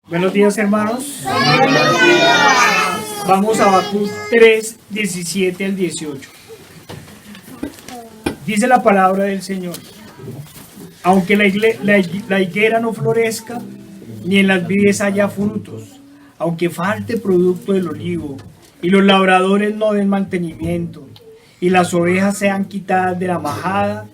Buenos días, hermanos. Vamos a Habacuc 3, 17 al 18. Dice la palabra del Señor: aunque la higuera no florezca, ni en las vides haya frutos, aunque falte producto del olivo, y los labradores no den mantenimiento, y las ovejas sean quitadas de la majada,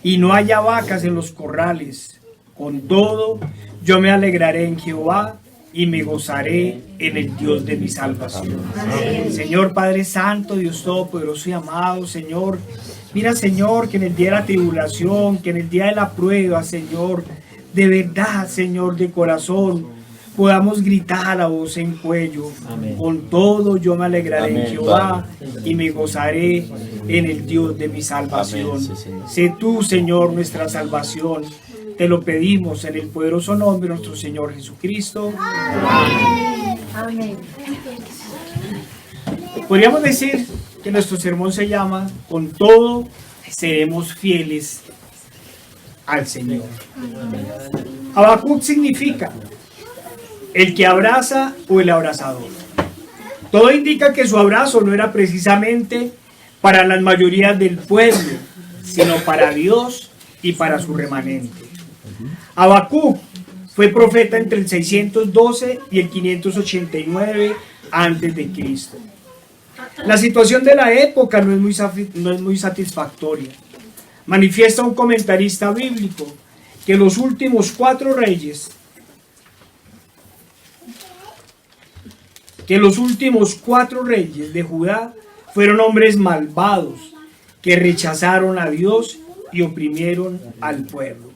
y no haya vacas en los corrales, con todo yo me alegraré en Jehová, y me gozaré en el Dios de mi salvación. Amén. Señor Padre Santo, Dios Todopoderoso y amado, Señor, mira, Señor, que en el día de la tribulación, que en el día de la prueba, Señor, de verdad, Señor, de corazón, podamos gritar a voz en cuello. Amén. Con todo yo me alegraré. Amén, en Jehová, Padre, y me gozaré en el Dios de mi salvación. Amén, sí, sé tú, Señor, nuestra salvación. Te lo pedimos en el poderoso nombre de nuestro Señor Jesucristo. Amén. Amén. Podríamos decir que nuestro sermón se llama: con todo seremos fieles al Señor. Habacuc significa el que abraza o el abrazador. Todo indica que su abrazo no era precisamente para las mayorías del pueblo, sino para Dios y para su remanente. Habacuc fue profeta entre el 612 y el 589 a.C. La situación de la época no es muy satisfactoria. Manifiesta un comentarista bíblico que los últimos cuatro reyes de Judá fueron hombres malvados que rechazaron a Dios y oprimieron al pueblo.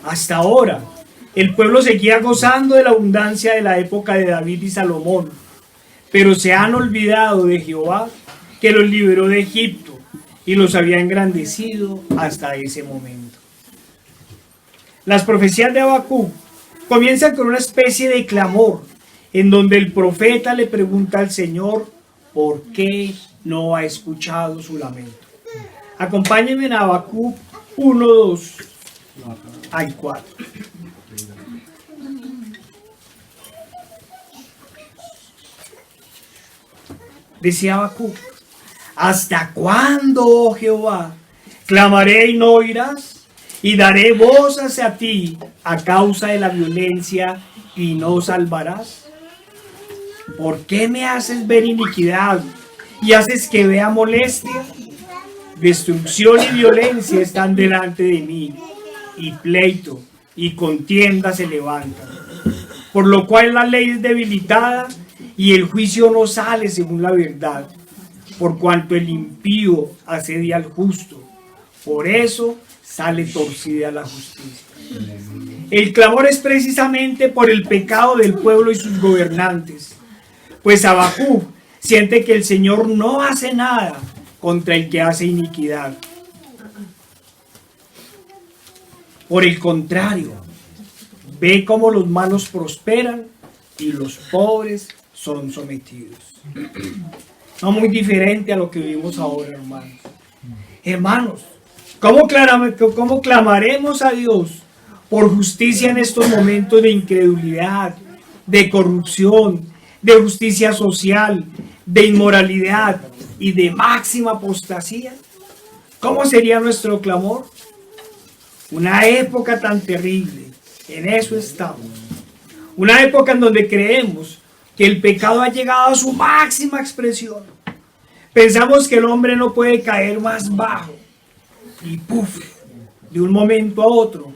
Hasta ahora, el pueblo seguía gozando de la abundancia de la época de David y Salomón, pero se han olvidado de Jehová, que los liberó de Egipto y los había engrandecido hasta ese momento. Las profecías de Habacuc comienzan con una especie de clamor, en donde el profeta le pregunta al Señor por qué no ha escuchado su lamento. Acompáñenme en Habacuc 1, 2 al 4. Decía Habacuc: ¿hasta cuándo, oh Jehová, clamaré y no oirás? Y daré voz hacia ti a causa de la violencia y no salvarás. ¿Por qué me haces ver iniquidad y haces que vea molestia? Destrucción y violencia están delante de mí, y pleito y contienda se levantan. Por lo cual la ley es debilitada y el juicio no sale según la verdad. Por cuanto el impío asedia al justo, por eso sale torcida la justicia. El clamor es precisamente por el pecado del pueblo y sus gobernantes. Pues Habacuc siente que el Señor no hace nada contra el que hace iniquidad. Por el contrario, ve cómo los malos prosperan y los pobres son sometidos. No muy diferente a lo que vivimos ahora, hermanos. Hermanos, ¿cómo clamaremos a Dios por justicia en estos momentos de incredulidad, de corrupción, de justicia social, de inmoralidad y de máxima apostasía? ¿Cómo sería nuestro clamor? Una época tan terrible, en eso estamos. Una época en donde creemos que el pecado ha llegado a su máxima expresión. Pensamos que el hombre no puede caer más bajo. Y ¡puf!, de un momento a otro,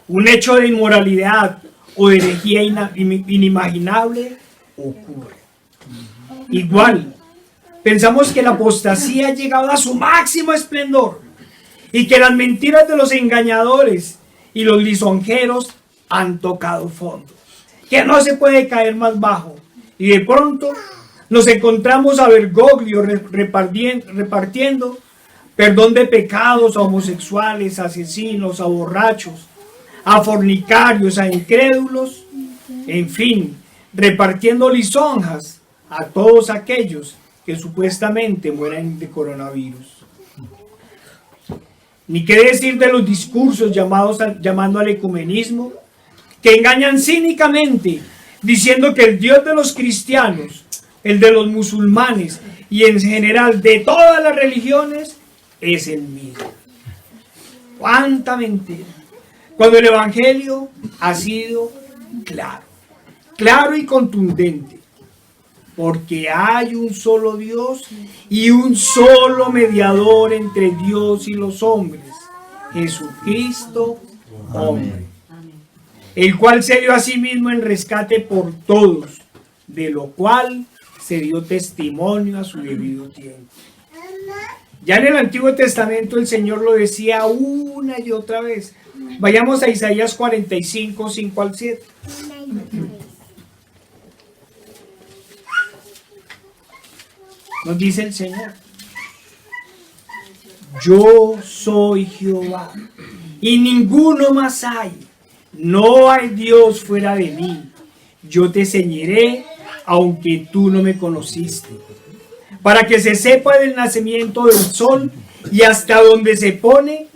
un hecho de inmoralidad o de herejía inimaginable ocurre. Igual, pensamos que la apostasía ha llegado a su máximo esplendor y que las mentiras de los engañadores y los lisonjeros han tocado fondo, que no se puede caer más bajo. Y de pronto nos encontramos a Bergoglio repartiendo perdón de pecados a homosexuales, a asesinos, a borrachos, a fornicarios, a incrédulos, en fin, repartiendo lisonjas a todos aquellos que supuestamente mueren de coronavirus. Ni qué decir de los discursos llamando al ecumenismo, que engañan cínicamente, diciendo que el Dios de los cristianos, el de los musulmanes y en general de todas las religiones es el mismo. ¡Cuánta mentira! Cuando el Evangelio ha sido claro, claro y contundente, porque hay un solo Dios y un solo mediador entre Dios y los hombres, Jesucristo, hombre, el cual se dio a sí mismo en rescate por todos, de lo cual se dio testimonio a su debido tiempo. Ya en el Antiguo Testamento el Señor lo decía una y otra vez. Vayamos a Isaías 45, 5 al 7. Nos dice el Señor: yo soy Jehová y ninguno más hay. No hay Dios fuera de mí. Yo te enseñaré, aunque tú no me conociste, para que se sepa del nacimiento del sol y hasta donde se pone,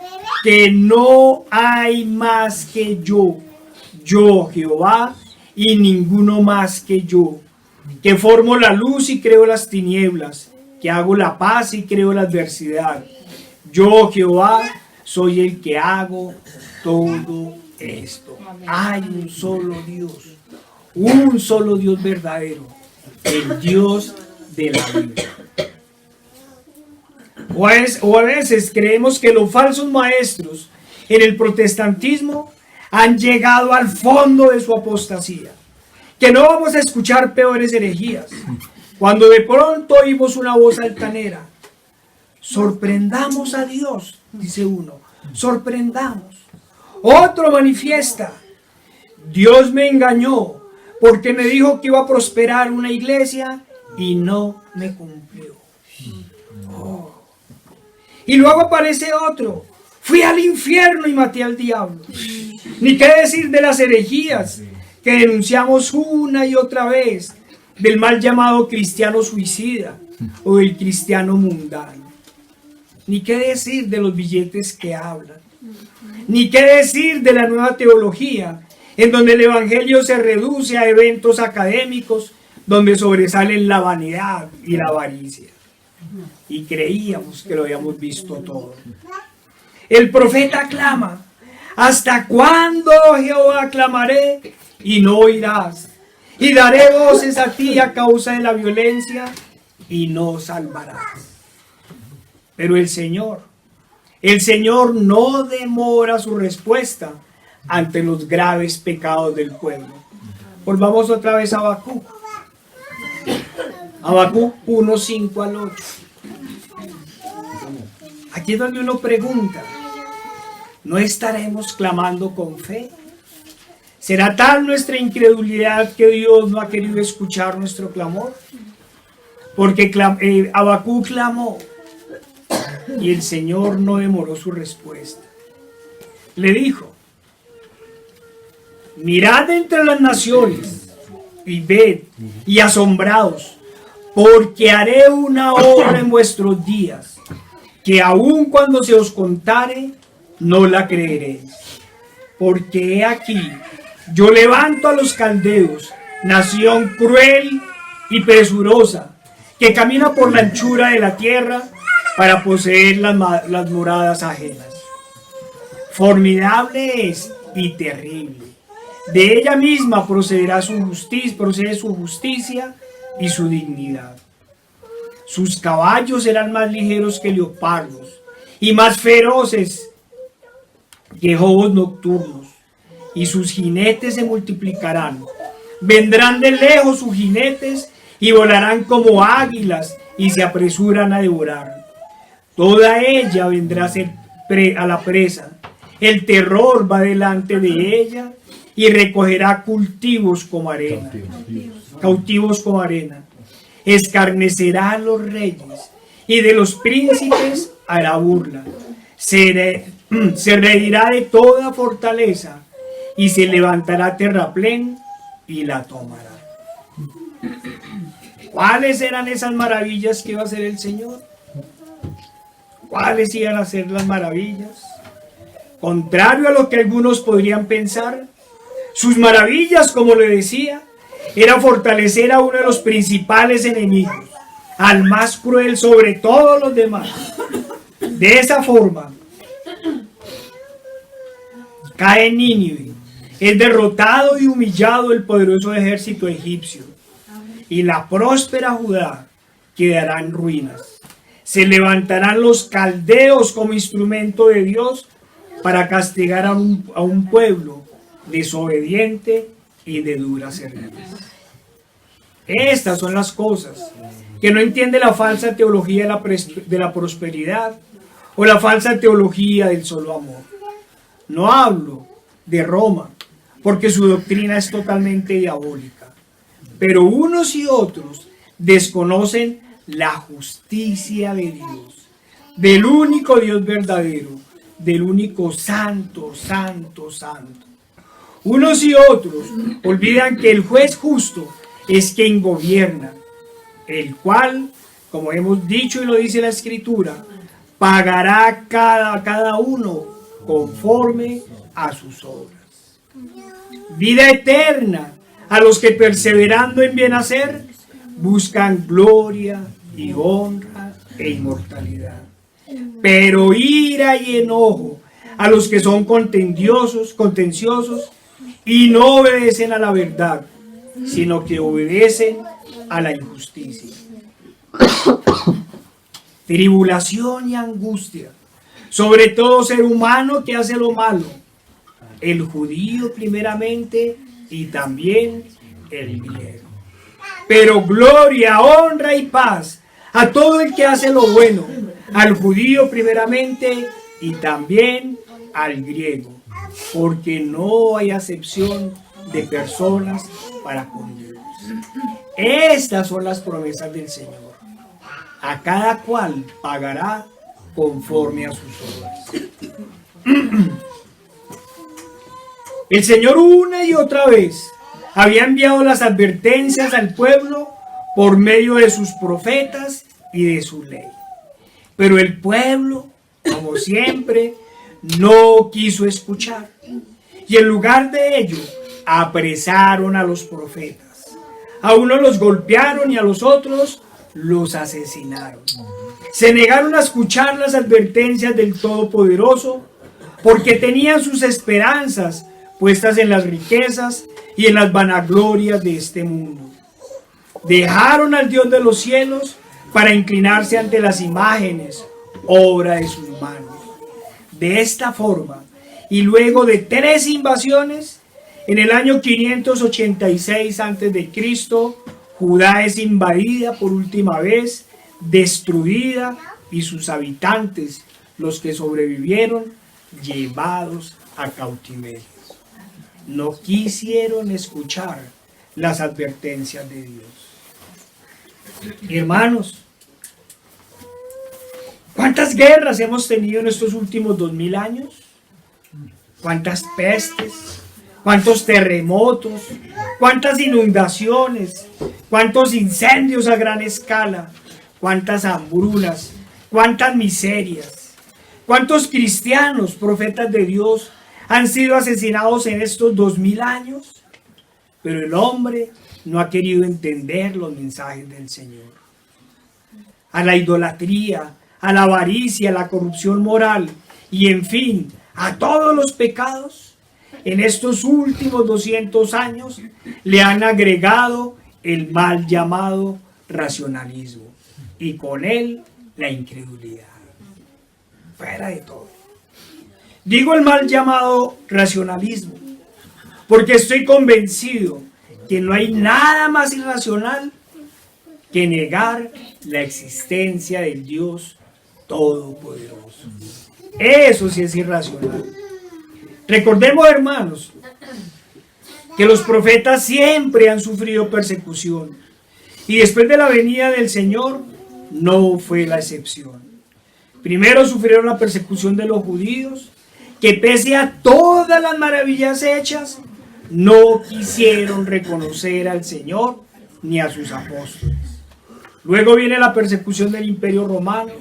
que no hay más que yo Jehová, y ninguno más que yo, que formo la luz y creo las tinieblas, que hago la paz y creo la adversidad. Yo, Jehová, soy el que hago todo esto. Hay un solo Dios verdadero, el Dios de la vida. O a veces creemos que los falsos maestros en el protestantismo han llegado al fondo de su apostasía, que no vamos a escuchar peores herejías, cuando de pronto oímos una voz altanera: sorprendamos a Dios, dice uno, sorprendamos. Otro manifiesta: Dios me engañó porque me dijo que iba a prosperar una iglesia y no me cumplió. Oh. Y luego aparece otro: fui al infierno y maté al diablo. Ni qué decir de las herejías que denunciamos una y otra vez, del mal llamado cristiano suicida o del cristiano mundano. Ni qué decir de los billetes que hablan. Ni qué decir de la nueva teología, en donde el evangelio se reduce a eventos académicos donde sobresalen la vanidad y la avaricia. Y creíamos que lo habíamos visto todo. El profeta clama: ¿hasta cuándo, Jehová, clamaré y no oirás? Y daré voces a ti a causa de la violencia y no salvarás. Pero el Señor no demora su respuesta ante los graves pecados del pueblo. Volvamos otra vez a Habacuc. Habacuc 1, 5 al 8. Aquí es donde uno pregunta: ¿no estaremos clamando con fe? ¿Será tal nuestra incredulidad que Dios no ha querido escuchar nuestro clamor? Porque Habacuc clamó y el Señor no demoró su respuesta. Le dijo: mirad entre las naciones y ved y asombraos, porque haré una obra en vuestros días, que aun cuando se os contare, no la creeréis. Porque he aquí, yo levanto a los caldeos, nación cruel y presurosa, que camina por la anchura de la tierra para poseer las moradas ajenas. Formidable es y terrible. De ella misma procede su justicia y su dignidad. Sus caballos serán más ligeros que leopardos y más feroces que lobos nocturnos, y sus jinetes se multiplicarán. Vendrán de lejos sus jinetes y volarán como águilas y se apresuran a devorar. Toda ella vendrá a ser a la presa. El terror va delante de ella y recogerá cautivos como arena. Escarnecerá a los reyes y de los príncipes hará burla. Se reirá de toda fortaleza y se levantará terraplén y la tomará. ¿Cuáles eran esas maravillas que iba a hacer el Señor? ¿Cuáles iban a ser las maravillas? Contrario a lo que algunos podrían pensar, Sus maravillas, como le decía, era fortalecer a uno de los principales enemigos, al más cruel sobre todos los demás. De esa forma, cae Nínive, es derrotado y humillado el poderoso ejército egipcio, y la próspera Judá quedará en ruinas. Se levantarán los caldeos como instrumento de Dios para castigar a un pueblo desobediente y de dura cerviz. Estas son las cosas que no entiende la falsa teología de la prosperidad o la falsa teología del solo amor. No hablo de Roma, porque su doctrina es totalmente diabólica, pero unos y otros desconocen la justicia de Dios, del único Dios verdadero, del único santo, santo, santo. Unos y otros olvidan que el juez justo es quien gobierna, el cual, como hemos dicho y lo dice la Escritura, pagará a cada uno conforme a sus obras. Vida eterna a los que perseverando en bien hacer buscan gloria y honra e inmortalidad. Pero ira y enojo a los que son contenciosos y no obedecen a la verdad, sino que obedecen a la injusticia. Tribulación y angustia sobre todo ser humano que hace lo malo, el judío primeramente y también el griego. Pero gloria, honra y paz a todo el que hace lo bueno, al judío primeramente y también al griego, porque no hay acepción de personas para con Dios. Estas son las promesas del Señor. A cada cual pagará conforme a sus obras. El Señor una y otra vez había enviado las advertencias al pueblo por medio de sus profetas y de su ley. Pero el pueblo, como siempre, no quiso escuchar. Y en lugar de ello, apresaron a los profetas. A unos los golpearon y a los otros los asesinaron. Se negaron a escuchar las advertencias del Todopoderoso porque tenían sus esperanzas puestas en las riquezas y en las vanaglorias de este mundo. Dejaron al Dios de los cielos para inclinarse ante las imágenes, obra de sus manos. De esta forma, y luego de 3 invasiones, en el año 586 a.C., Judá es invadida por última vez, destruida, y sus habitantes, los que sobrevivieron, llevados a cautiverio. No quisieron escuchar las advertencias de Dios. Hermanos, ¿cuántas guerras hemos tenido en estos últimos 2000 años? ¿Cuántas pestes? ¿Cuántos terremotos? ¿Cuántas inundaciones? ¿Cuántos incendios a gran escala? ¿Cuántas hambrunas? ¿Cuántas miserias? ¿Cuántos cristianos, profetas de Dios, han sido asesinados en estos 2000 años? Pero el hombre no ha querido entender los mensajes del Señor. A la idolatría, a la avaricia, a la corrupción moral y en fin, a todos los pecados, en estos últimos 200 años le han agregado el mal llamado racionalismo y con él la incredulidad. Fuera de todo. Digo el mal llamado racionalismo porque estoy convencido que no hay nada más irracional que negar la existencia del Dios Todopoderoso. Eso sí es irracional. Recordemos, hermanos, que los profetas siempre han sufrido persecución y después de la venida del Señor no fue la excepción. Primero sufrieron la persecución de los judíos, que pese a todas las maravillas hechas, no quisieron reconocer al Señor ni a sus apóstoles. Luego viene la persecución del Imperio Romano,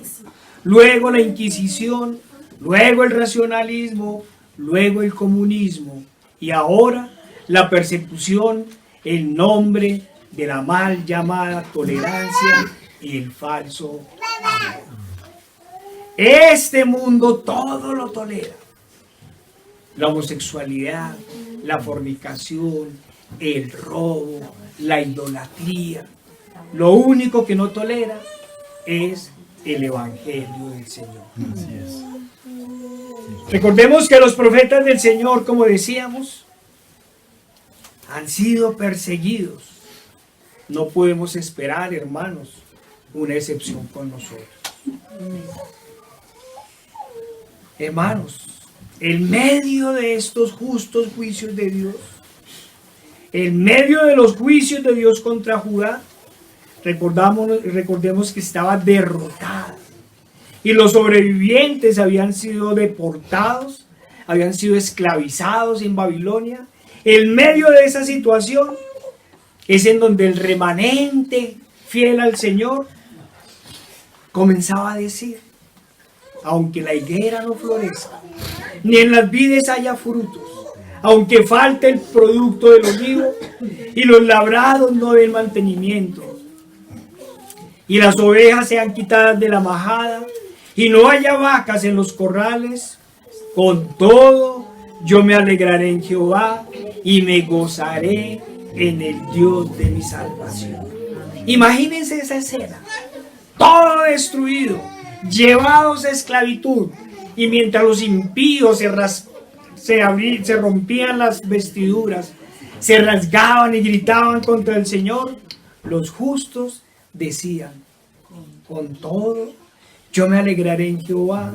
luego la Inquisición, luego el racionalismo, luego el comunismo y ahora la persecución en nombre de la mal llamada tolerancia y el falso amor. Este mundo todo lo tolera. La homosexualidad, la fornicación, el robo, la idolatría. Lo único que no tolera es el Evangelio del Señor. Así es. Recordemos que los profetas del Señor, como decíamos, han sido perseguidos. No podemos esperar, hermanos, una excepción con nosotros. Hermanos, en medio de estos justos juicios de Dios, en medio de los juicios de Dios contra Judá, recordemos que estaba derrotada. Y los sobrevivientes habían sido deportados, habían sido esclavizados en Babilonia. En medio de esa situación es en donde el remanente fiel al Señor comenzaba a decir: aunque la higuera no florezca, ni en las vides haya frutos, aunque falte el producto del olivo y los labrados no den mantenimiento, y las ovejas sean quitadas de la majada, y no haya vacas en los corrales, con todo yo me alegraré en Jehová y me gozaré en el Dios de mi salvación. Imagínense esa escena, todo destruido, llevados a esclavitud, y mientras los impíos se rompían las vestiduras, se rasgaban y gritaban contra el Señor, los justos decían: con todo yo me alegraré en Jehová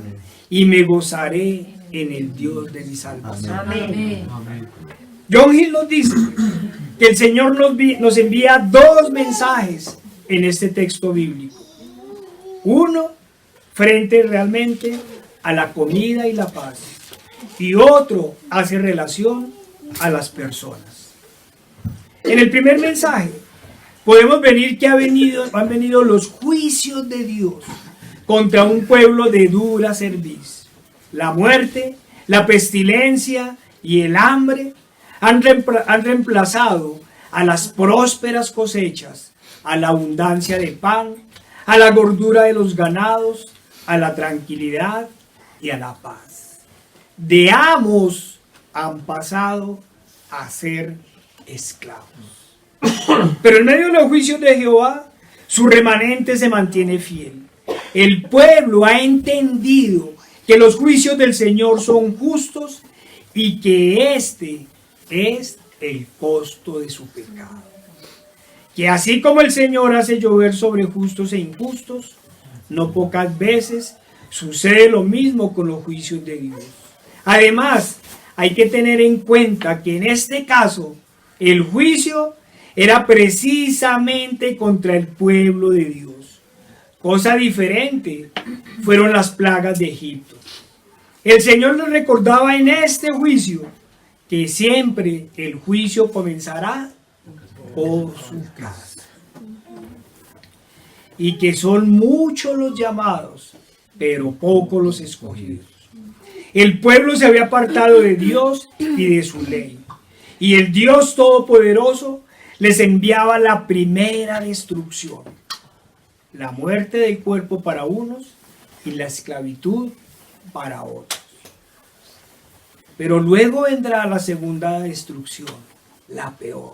y me gozaré en el Dios de mi salvación. Amén. John Hill nos dice que el Señor nos envía dos mensajes en este texto bíblico. Uno, frente realmente a la comida y la paz, y otro hace relación a las personas. En el primer mensaje podemos ver que han venido los juicios de Dios contra un pueblo de dura cerviz. La muerte, la pestilencia y el hambre han reemplazado a las prósperas cosechas, a la abundancia de pan, a la gordura de los ganados, a la tranquilidad y a la paz. De amos han pasado a ser esclavos. Pero en medio de los juicios de Jehová, su remanente se mantiene fiel. El pueblo ha entendido que los juicios del Señor son justos y que este es el costo de su pecado. Que así como el Señor hace llover sobre justos e injustos, no pocas veces sucede lo mismo con los juicios de Dios. Además, hay que tener en cuenta que en este caso el juicio era precisamente contra el pueblo de Dios. Cosa diferente fueron las plagas de Egipto. El Señor nos recordaba en este juicio que siempre el juicio comenzará por su casa. Y que son muchos los llamados, pero pocos los escogidos. El pueblo se había apartado de Dios y de su ley. Y el Dios Todopoderoso les enviaba la primera destrucción: la muerte del cuerpo para unos y la esclavitud para otros. Pero luego vendrá la segunda destrucción, la peor,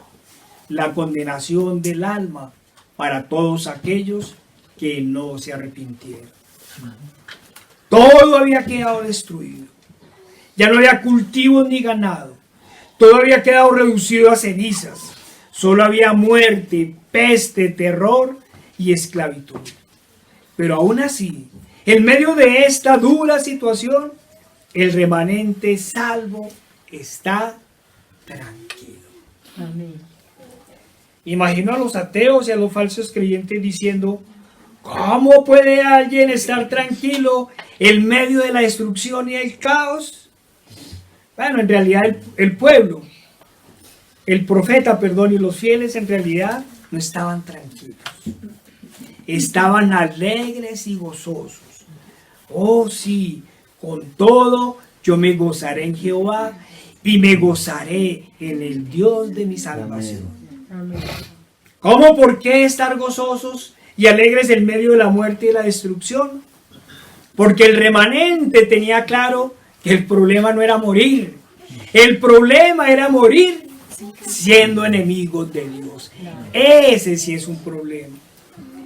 la condenación del alma para todos aquellos que no se arrepintieron. Todo había quedado destruido. Ya no había cultivos ni ganado. Todo había quedado reducido a cenizas. Solo había muerte, peste, terror y esclavitud. Pero aún así, en medio de esta dura situación, el remanente salvo está tranquilo. Amén. Imagino a los ateos y a los falsos creyentes diciendo: ¿cómo puede alguien estar tranquilo en medio de la destrucción y el caos? Bueno, en realidad el pueblo, el profeta, y los fieles en realidad no estaban tranquilos. Estaban alegres y gozosos. Oh sí, con todo yo me gozaré en Jehová y me gozaré en el Dios de mi salvación. Amén. ¿Cómo? ¿Por qué estar gozosos y alegres en medio de la muerte y de la destrucción? Porque el remanente tenía claro que el problema no era morir. El problema era morir siendo enemigos de Dios. Ese sí es un problema.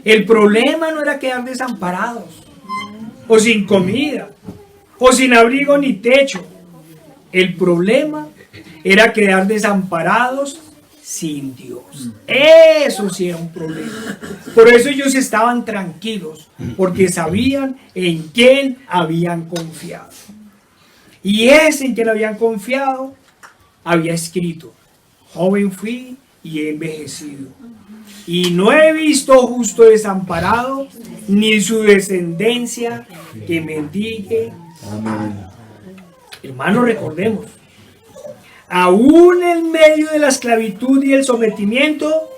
El problema no era quedar desamparados, o sin comida, o sin abrigo ni techo. El problema era quedar desamparados sin Dios. Eso sí era un problema. Por eso ellos estaban tranquilos, porque sabían en quién habían confiado. Y ese en quien habían confiado había escrito: joven fui y he envejecido, y no he visto justo desamparado, ni su descendencia que mendigue. Amén. Hermanos, recordemos, aún en medio de la esclavitud y el sometimiento,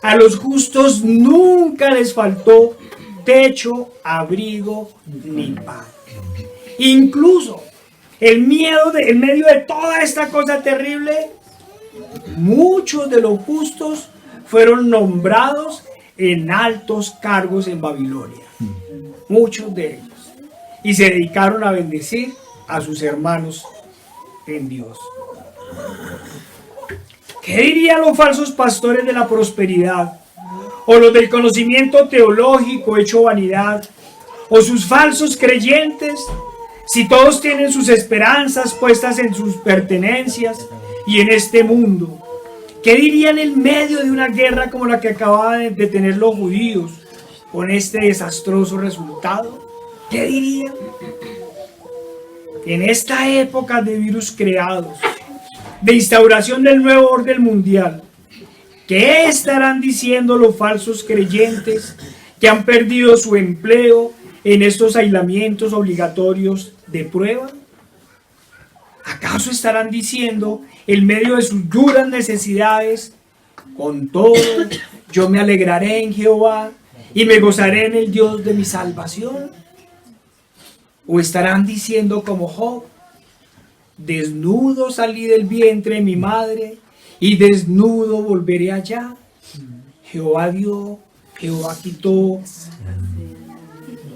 a los justos nunca les faltó techo, abrigo ni pan. Incluso en medio de toda esta cosa terrible, muchos de los justos fueron nombrados en altos cargos en Babilonia. Muchos de ellos. Y se dedicaron a bendecir a sus hermanos en Dios. ¿Qué dirían los falsos pastores de la prosperidad? O los del conocimiento teológico hecho vanidad, o sus falsos creyentes, si todos tienen sus esperanzas puestas en sus pertenencias y en este mundo? ¿Qué dirían en medio de una guerra como la que acababan de tener los judíos con este desastroso resultado? ¿Qué dirían? En esta época de virus creados, de instauración del nuevo orden mundial, ¿qué estarán diciendo los falsos creyentes que han perdido su empleo en estos aislamientos obligatorios de prueba? ¿Acaso estarán diciendo, en medio de sus duras necesidades: con todo yo me alegraré en Jehová y me gozaré en el Dios de mi salvación? ¿O estarán diciendo como Job: desnudo salí del vientre de mi madre y desnudo volveré allá? Jehová dio, Jehová quitó,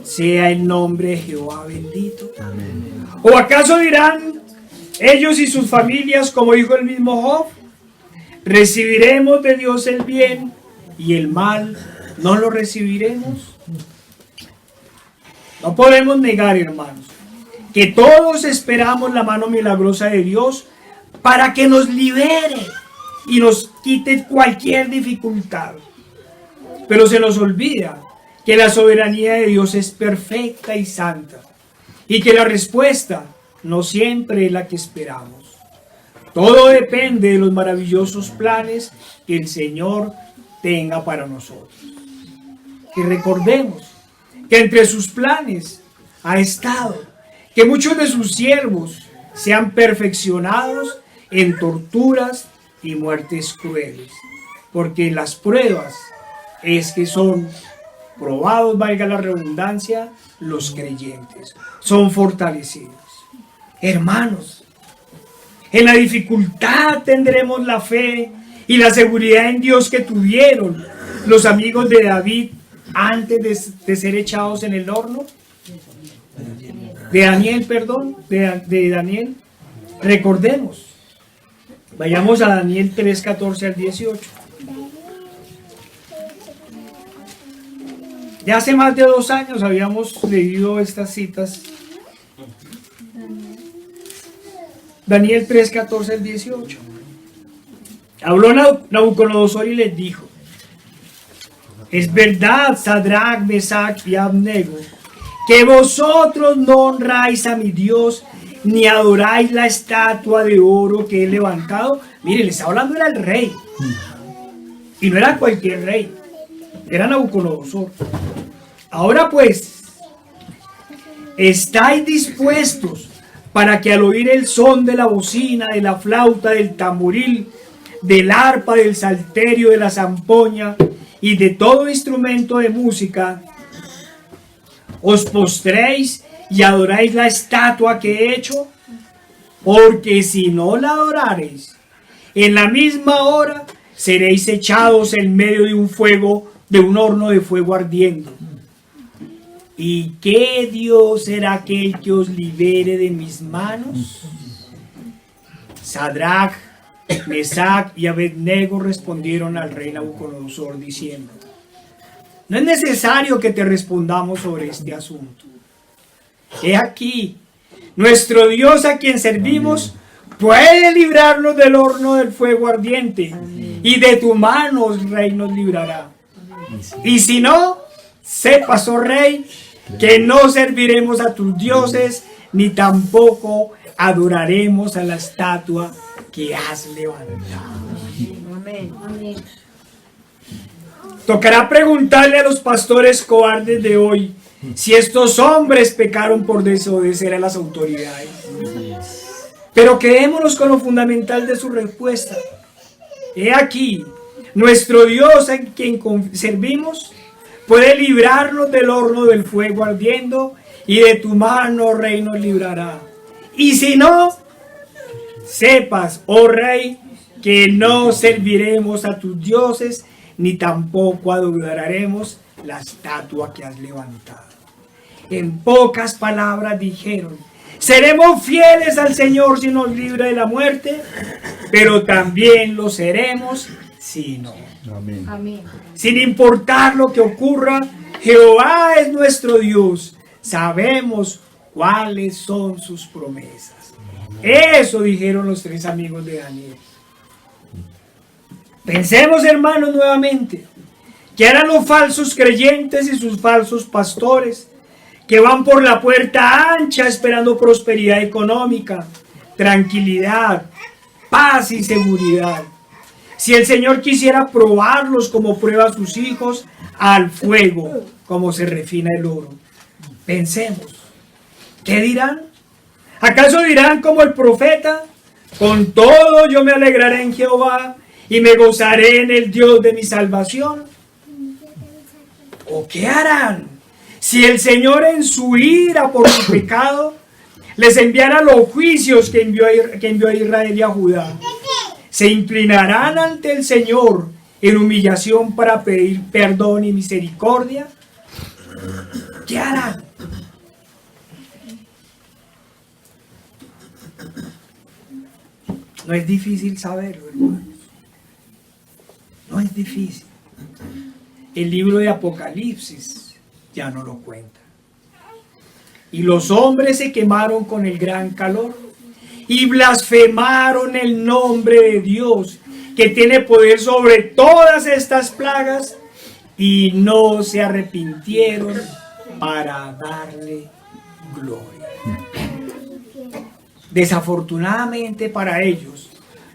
sea el nombre de Jehová bendito. Amén. ¿O acaso dirán ellos y sus familias, como dijo el mismo Job: recibiremos de Dios el bien y el mal no lo recibiremos? No podemos negar, hermanos, que todos esperamos la mano milagrosa de Dios para que nos libere y nos quite cualquier dificultad. Pero se nos olvida que la soberanía de Dios es perfecta y santa, y que la respuesta no siempre es la que esperamos. Todo depende de los maravillosos planes que el Señor tenga para nosotros. Y recordemos que entre sus planes ha estado que muchos de sus siervos sean perfeccionados en torturas y muertes crueles, porque las pruebas es que son probados, valga la redundancia, los creyentes, son fortalecidos. Hermanos, en la dificultad tendremos la fe y la seguridad en Dios que tuvieron los amigos de David antes de ser echados en el horno. De Daniel. Recordemos. Vayamos a Daniel 3, 14 al 18. Ya hace más de 2 años habíamos leído estas citas. Daniel 3, 14 al 18. Habló Nabucodonosor y les dijo: es verdad, Sadrach, Mesach y Abednego, que vosotros no honráis a mi Dios, ni adoráis la estatua de oro que he levantado. Mire, les está hablando, era el rey. Y no era cualquier rey, era Nabucodonosor. Ahora pues, ¿estáis dispuestos para que al oír el son de la bocina, de la flauta, del tamboril, del arpa, del salterio, de la zampoña y de todo instrumento de música, os postréis y adoráis la estatua que he hecho? porque si no la adorareis, en la misma hora seréis echados en medio de un fuego, de un horno de fuego ardiendo. ¿Y qué Dios será aquel que os libere de mis manos? Sadrach, Mesach y Abednego respondieron al rey Nabucodonosor diciendo: no es necesario que te respondamos sobre este asunto. He aquí, nuestro Dios a quien servimos puede librarnos del horno del fuego ardiente, y de tu mano, rey, nos librará. Y si no, sepas, oh rey, que no serviremos a tus dioses, ni tampoco adoraremos a la estatua que has levantado. Amén. Amén. Tocará preguntarle a los pastores cobardes de hoy si estos hombres pecaron por desobedecer a las autoridades. Pero quedémonos con lo fundamental de su respuesta. He aquí, nuestro Dios a quien servimos puede librarnos del horno del fuego ardiendo, y de tu mano, rey, nos librará. Y si no, sepas, oh rey, que no serviremos a tus dioses, ni tampoco adoraremos la estatua que has levantado. En pocas palabras dijeron: seremos fieles al Señor si nos libra de la muerte, pero también lo seremos si no. Amén. Amén. Sin importar lo que ocurra, Jehová es nuestro Dios. Sabemos cuáles son sus promesas. Eso dijeron los tres amigos de Daniel. Pensemos, hermanos, nuevamente, que eran los falsos creyentes y sus falsos pastores que van por la puerta ancha esperando prosperidad económica, tranquilidad, paz y seguridad. Si el Señor quisiera probarlos como prueba a sus hijos al fuego, como se refina el oro. Pensemos, ¿qué dirán? ¿Acaso dirán como el profeta: con todo yo me alegraré en Jehová y me gozaré en el Dios de mi salvación? ¿O qué harán si el Señor en su ira por su pecado les enviara los juicios que envió a Israel y a Judá? ¿Se inclinarán ante el Señor en humillación para pedir perdón y misericordia? ¿Qué harán? No es difícil saberlo, hermanos. No es difícil. El libro de Apocalipsis ya no lo cuenta. Y los hombres se quemaron con el gran calor y blasfemaron el nombre de Dios, que tiene poder sobre todas estas plagas, y no se arrepintieron para darle gloria. Desafortunadamente para ellos,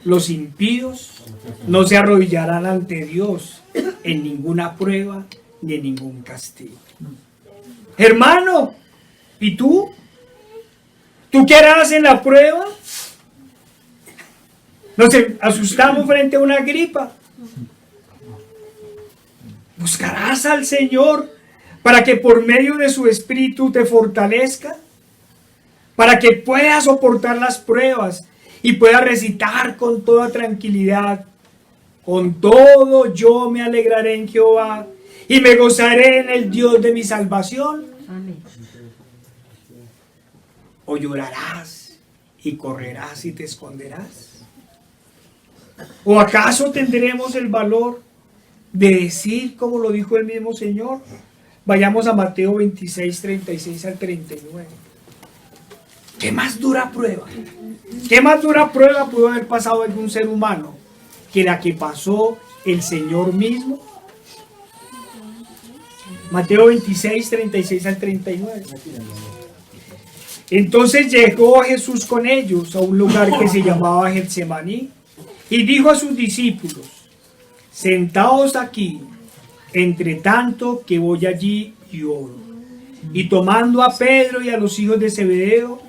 los impíos no se arrodillarán ante Dios en ninguna prueba ni en ningún castigo. Hermano, ¿y tú? ¿Tú qué harás en la prueba? Nos asustamos frente a una gripa. ¿Buscarás al Señor para que por medio de su Espíritu te fortalezca? Para que puedas soportar las pruebas y puedas recitar con toda tranquilidad: con todo yo me alegraré en Jehová y me gozaré en el Dios de mi salvación. Amén. ¿O llorarás y correrás y te esconderás? ¿O acaso tendremos el valor de decir como lo dijo el mismo Señor? Vayamos a Mateo 26, 36 al 39. ¿Qué más dura prueba? ¿Qué más dura prueba pudo haber pasado algún ser humano que la que pasó el Señor mismo? Mateo 26, 36 al 39. Entonces llegó Jesús con ellos a un lugar que se llamaba Getsemaní y dijo a sus discípulos: sentaos aquí, entre tanto que voy allí y oro. Y tomando a Pedro y a los hijos de Zebedeo,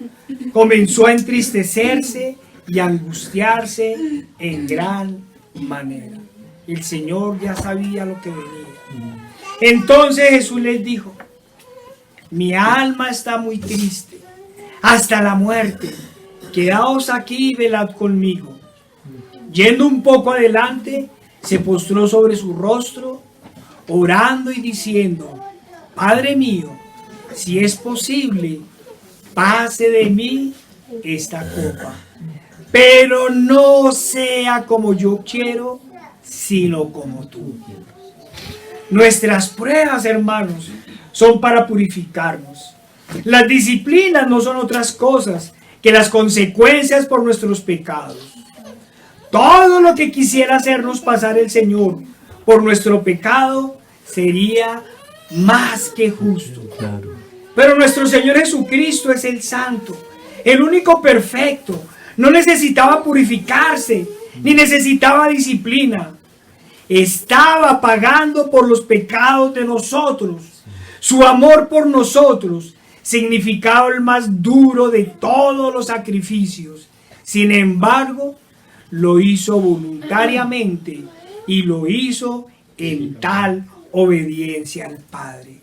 comenzó a entristecerse y a angustiarse en gran manera. El Señor ya sabía lo que venía. Entonces Jesús les dijo: mi alma está muy triste hasta la muerte. quedaos aquí y velad conmigo. Yendo un poco adelante, se postró sobre su rostro, orando y diciendo: Padre mío, si es posible, pase de mí esta copa, pero no sea como yo quiero, sino como tú. Nuestras pruebas, hermanos, son para purificarnos. Las disciplinas no son otras cosas que las consecuencias por nuestros pecados. Todo lo que quisiera hacernos pasar el Señor por nuestro pecado sería más que justo. Pero nuestro Señor Jesucristo es el Santo, el único perfecto. No necesitaba purificarse, ni necesitaba disciplina. Estaba pagando por los pecados de nosotros. Su amor por nosotros significaba el más duro de todos los sacrificios. Sin embargo, lo hizo voluntariamente y lo hizo en tal obediencia al Padre.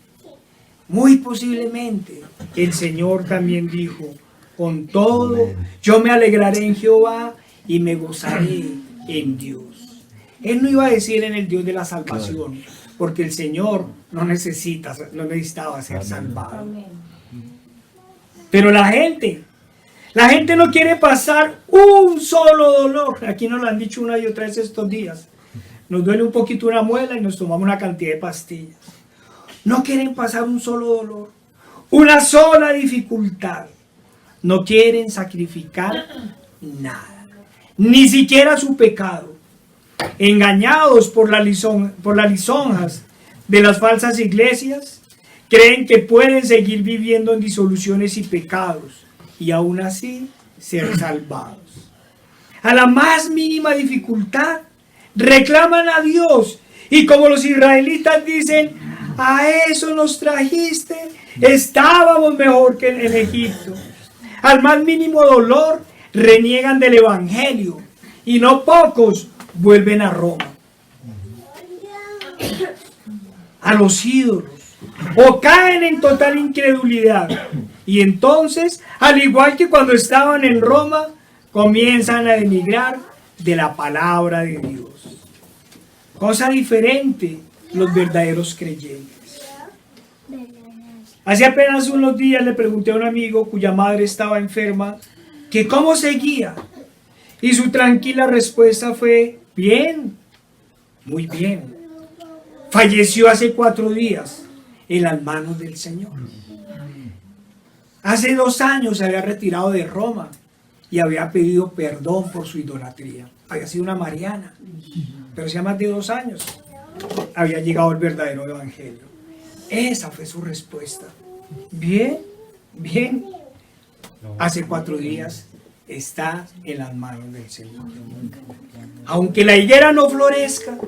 Muy posiblemente el Señor también dijo: con todo, yo me alegraré en Jehová y me gozaré en Dios. Él no iba a decir en el Dios de la salvación, porque el Señor no necesitaba ser salvado. Pero la gente no quiere pasar un solo dolor. Aquí nos lo han dicho una y otra vez estos días. Nos duele un poquito una muela y nos tomamos una cantidad de pastillas. No quieren pasar un solo dolor, una sola dificultad. No quieren sacrificar nada, ni siquiera su pecado. Engañados por las lisonjas de las falsas iglesias, creen que pueden seguir viviendo en disoluciones y pecados y aún así ser salvados. A la más mínima dificultad reclaman a Dios, y como los israelitas dicen: a eso nos trajiste, estábamos mejor que en Egipto. Al más mínimo dolor reniegan del evangelio, y no pocos vuelven a Roma, a los ídolos, o caen en total incredulidad. Y entonces, al igual que cuando estaban en Roma, comienzan a denigrar de la palabra de Dios. Cosa diferente los verdaderos creyentes. Hace apenas unos días le pregunté a un amigo cuya madre estaba enferma que cómo seguía, y su tranquila respuesta fue: bien, muy bien. Falleció hace 4 días en las manos del Señor. Hace 2 años se había retirado de Roma y había pedido perdón por su idolatría. Había sido una mariana, pero hacía más de 2 años había llegado el verdadero evangelio. Esa fue su respuesta. Bien, bien. Hace 4 días está en las manos del Señor. Aunque la higuera no florezca,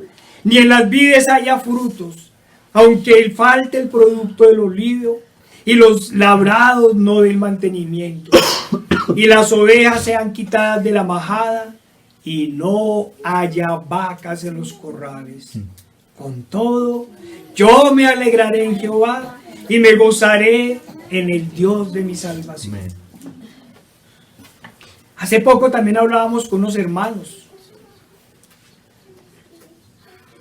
ni en las vides haya frutos, aunque falte el producto del olivo y los labrados no den mantenimiento, y las ovejas sean quitadas de la majada y no haya vacas en los corrales, con todo, yo me alegraré en Jehová y me gozaré en el Dios de mi salvación. Hace poco también hablábamos con unos hermanos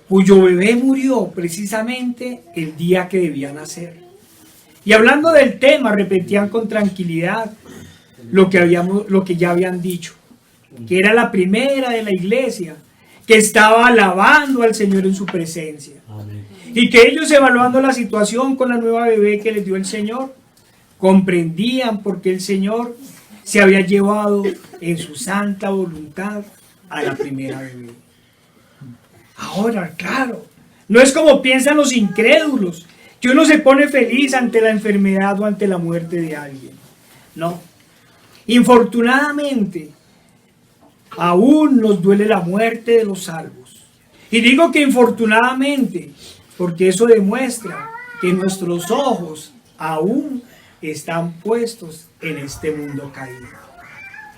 cuyo bebé murió precisamente el día que debía nacer. Y hablando del tema, repetían con tranquilidad lo que ya habían dicho, que era la primera de la iglesia que estaba alabando al Señor en su presencia. Amén. Y que ellos, evaluando la situación con la nueva bebé que les dio el Señor, comprendían por qué el Señor se había llevado en su santa voluntad a la primera bebé. Ahora, claro, no es como piensan los incrédulos, que uno se pone feliz ante la enfermedad o ante la muerte de alguien. No. Infortunadamente, aún nos duele la muerte de los salvos. Y digo que infortunadamente, porque eso demuestra que nuestros ojos aún están puestos en este mundo caído.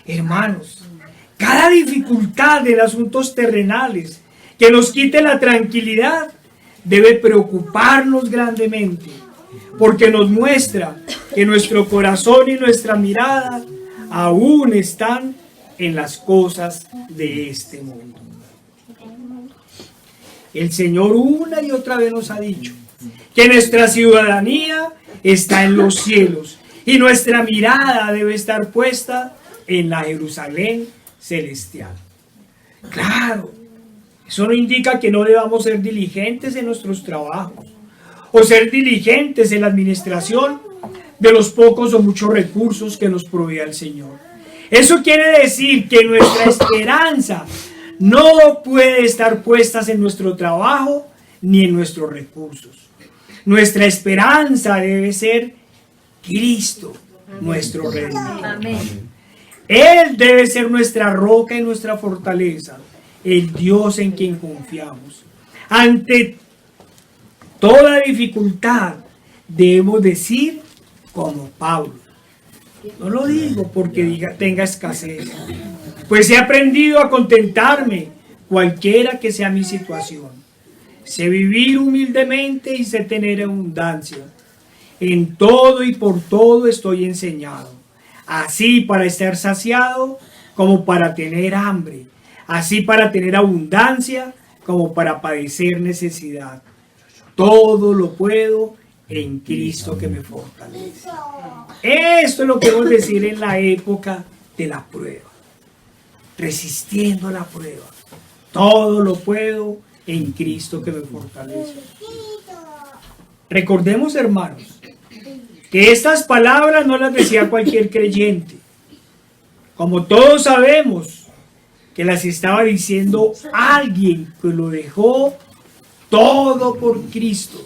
Hermanos, cada dificultad en asuntos terrenales que nos quite la tranquilidad debe preocuparnos grandemente, porque nos muestra que nuestro corazón y nuestra mirada aún están en las cosas de este mundo. El Señor una y otra vez nos ha dicho que nuestra ciudadanía está en los cielos y nuestra mirada debe estar puesta en la Jerusalén celestial. Claro, eso no indica que no debamos ser diligentes en nuestros trabajos o ser diligentes en la administración de los pocos o muchos recursos que nos provee el Señor. Eso quiere decir que nuestra esperanza no puede estar puesta en nuestro trabajo ni en nuestros recursos. Nuestra esperanza debe ser Cristo, nuestro Redentor. Amén. Él debe ser nuestra roca y nuestra fortaleza, el Dios en quien confiamos. Ante toda dificultad debemos decir como Pablo. No lo digo porque tenga escasez, pues he aprendido a contentarme cualquiera que sea mi situación. Sé vivir humildemente y sé tener abundancia. En todo y por todo estoy enseñado, así para estar saciado como para tener hambre, así para tener abundancia como para padecer necesidad. Todo lo puedo en Cristo que me fortalece. Esto es lo que debemos decir en la época de la prueba, resistiendo a la prueba. Todo lo puedo en Cristo que me fortalece. Recordemos, hermanos, que estas palabras no las decía cualquier creyente. Como todos sabemos, que las estaba diciendo alguien que lo dejó todo por Cristo.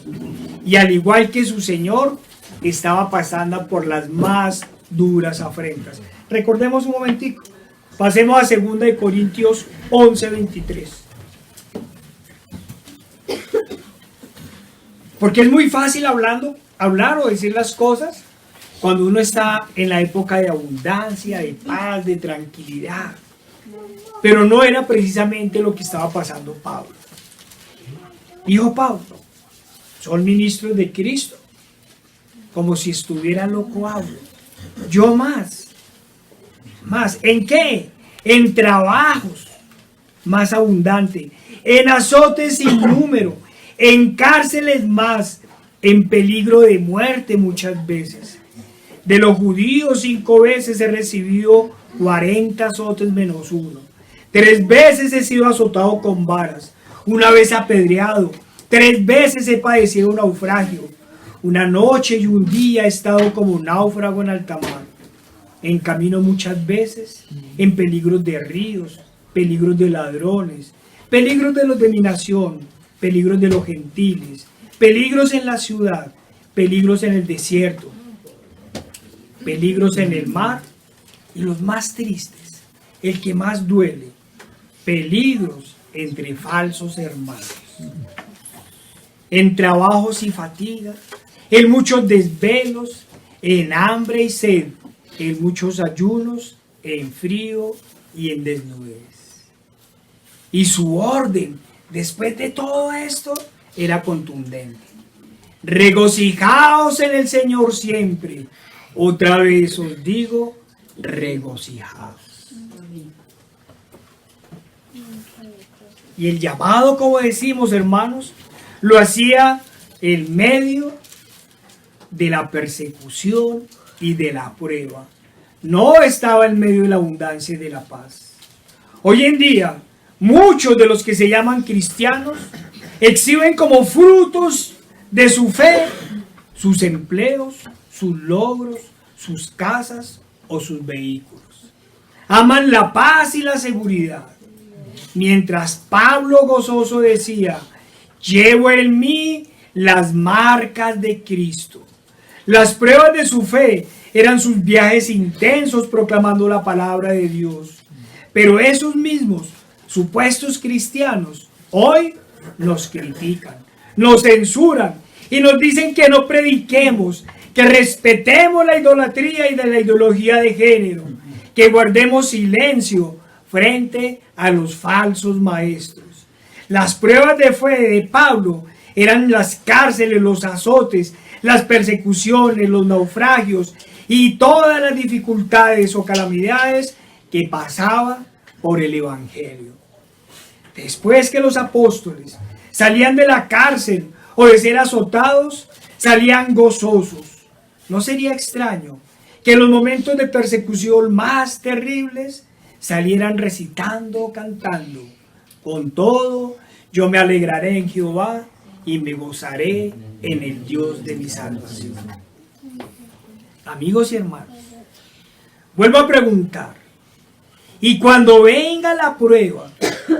Y al igual que su Señor, estaba pasando por las más duras afrentas. Recordemos un momentico. Pasemos a 2 de Corintios 11:23. Porque es muy fácil hablar o decir las cosas cuando uno está en la época de abundancia, de paz, de tranquilidad. Pero no era precisamente lo que estaba pasando Pablo. Dijo Pablo, son ministros de Cristo, como si estuviera loco hablo. Yo más. ¿En qué? En trabajos más abundante, en azotes sin número, en cárceles más, en peligro de muerte muchas veces. De los judíos 5 veces he recibido 40 azotes menos 1. 3 veces he sido azotado con varas, 1 vez apedreado, 3 veces he padecido un naufragio. 1 noche y 1 día he estado como náufrago en alta mar. En camino muchas veces, en peligros de ríos, peligros de ladrones, peligros de los de mi nación, peligros de los gentiles, peligros en la ciudad, peligros en el desierto, peligros en el mar y los más tristes, el que más duele, peligros entre falsos hermanos, en trabajos y fatigas, en muchos desvelos, en hambre y sed, en muchos ayunos, en frío y en desnudez. Y su orden, después de todo esto, era contundente. Regocijaos en el Señor siempre. Otra vez os digo, regocijaos. Y el llamado, como decimos, hermanos, lo hacía en medio de la persecución y de la prueba. No estaba en medio de la abundancia y de la paz. Hoy en día, muchos de los que se llaman cristianos exhiben como frutos de su fe sus empleos, sus logros, sus casas o sus vehículos. Aman la paz y la seguridad. Mientras Pablo gozoso decía, llevo en mí las marcas de Cristo. Las pruebas de su fe eran sus viajes intensos proclamando la palabra de Dios. Pero esos mismos supuestos cristianos hoy nos critican, nos censuran y nos dicen que no prediquemos, que respetemos la idolatría y de la ideología de género, que guardemos silencio frente a los falsos maestros. Las pruebas de fe de Pablo eran las cárceles, los azotes, las persecuciones, los naufragios y todas las dificultades o calamidades que pasaba por el Evangelio. Después que los apóstoles salían de la cárcel o de ser azotados, salían gozosos. No sería extraño que en los momentos de persecución más terribles salieran recitando o cantando: con todo, yo me alegraré en Jehová y me gozaré en el Dios de mi salvación. Amigos y hermanos, vuelvo a preguntar: y cuando venga la prueba,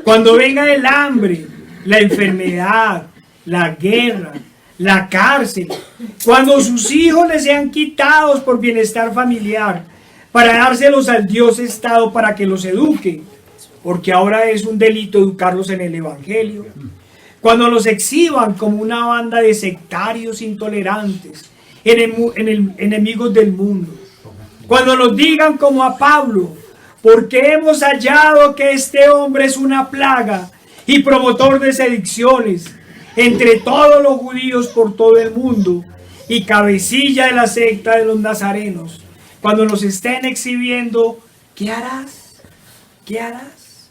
cuando venga el hambre, la enfermedad, la guerra, la cárcel, cuando sus hijos les sean quitados por bienestar familiar, para dárselos al Dios Estado para que los eduque, porque ahora es un delito educarlos en el Evangelio, cuando los exhiban como una banda de sectarios intolerantes, enemigos del mundo, cuando nos digan como a Pablo: porque hemos hallado que este hombre es una plaga y promotor de sedicciones entre todos los judíos por todo el mundo y cabecilla de la secta de los nazarenos. Cuando nos estén exhibiendo, ¿qué harás? ¿Qué harás?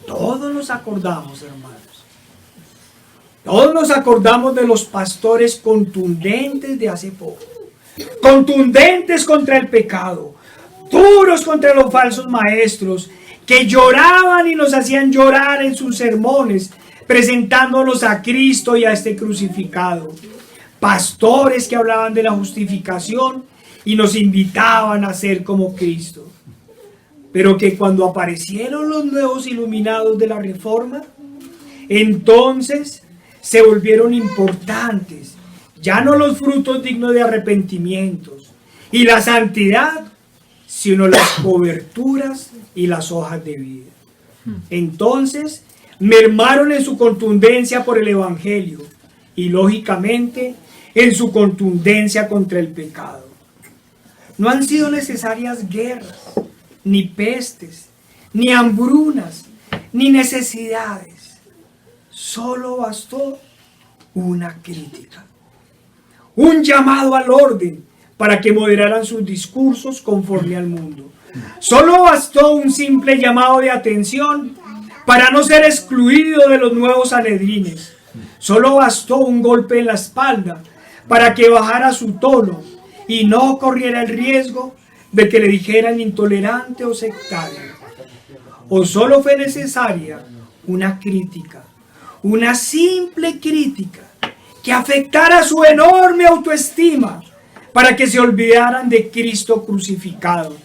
Todos nos acordamos, hermanos. Todos nos acordamos de los pastores contundentes de hace poco. Contundentes contra el pecado. Duros contra los falsos maestros, que lloraban y nos hacían llorar en sus sermones, presentándonos a Cristo y a este crucificado. Pastores que hablaban de la justificación y nos invitaban a ser como Cristo. Pero que cuando aparecieron los nuevos iluminados de la Reforma, entonces se volvieron importantes, ya no los frutos dignos de arrepentimientos y la santidad, sino las coberturas y las hojas de vida. Entonces mermaron en su contundencia por el Evangelio y lógicamente en su contundencia contra el pecado. No han sido necesarias guerras, ni pestes, ni hambrunas, ni necesidades. Solo bastó una crítica, un llamado al orden para que moderaran sus discursos conforme al mundo. Solo bastó un simple llamado de atención para no ser excluido de los nuevos sanedrines. Solo bastó un golpe en la espalda para que bajara su tono y no corriera el riesgo de que le dijeran intolerante o sectario. O solo fue necesaria una crítica, una simple crítica que afectara su enorme autoestima, para que se olvidaran de Cristo crucificado,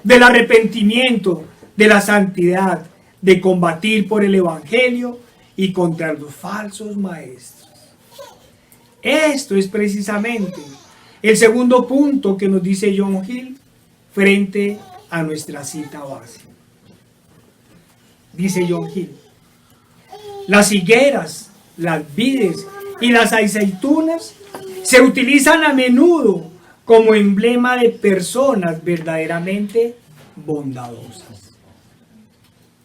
del arrepentimiento, de la santidad, de combatir por el Evangelio y contra los falsos maestros. Esto es precisamente el segundo punto que nos dice John Hill frente a nuestra cita base. Dice John Hill: las higueras, las vides y las aceitunas se utilizan a menudo como emblema de personas verdaderamente bondadosas.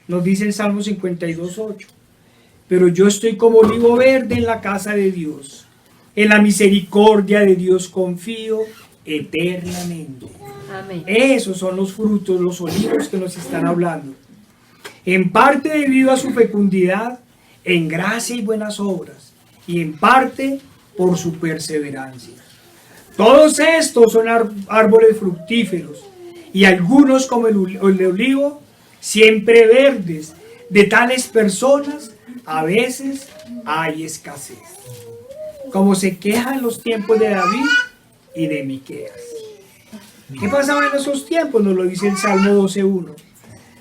Nos dice el Salmo 52:8: pero yo estoy como olivo verde en la casa de Dios, en la misericordia de Dios confío eternamente. Amén. Esos son los frutos, los olivos que nos están hablando. En parte debido a su fecundidad, en gracia y buenas obras, y en parte por su perseverancia. Todos estos son árboles fructíferos, y algunos como el de olivo, siempre verdes. De tales personas a veces hay escasez, como se queja en los tiempos de David y de Miqueas. ¿Qué pasaba en esos tiempos? Nos lo dice el Salmo 12:1.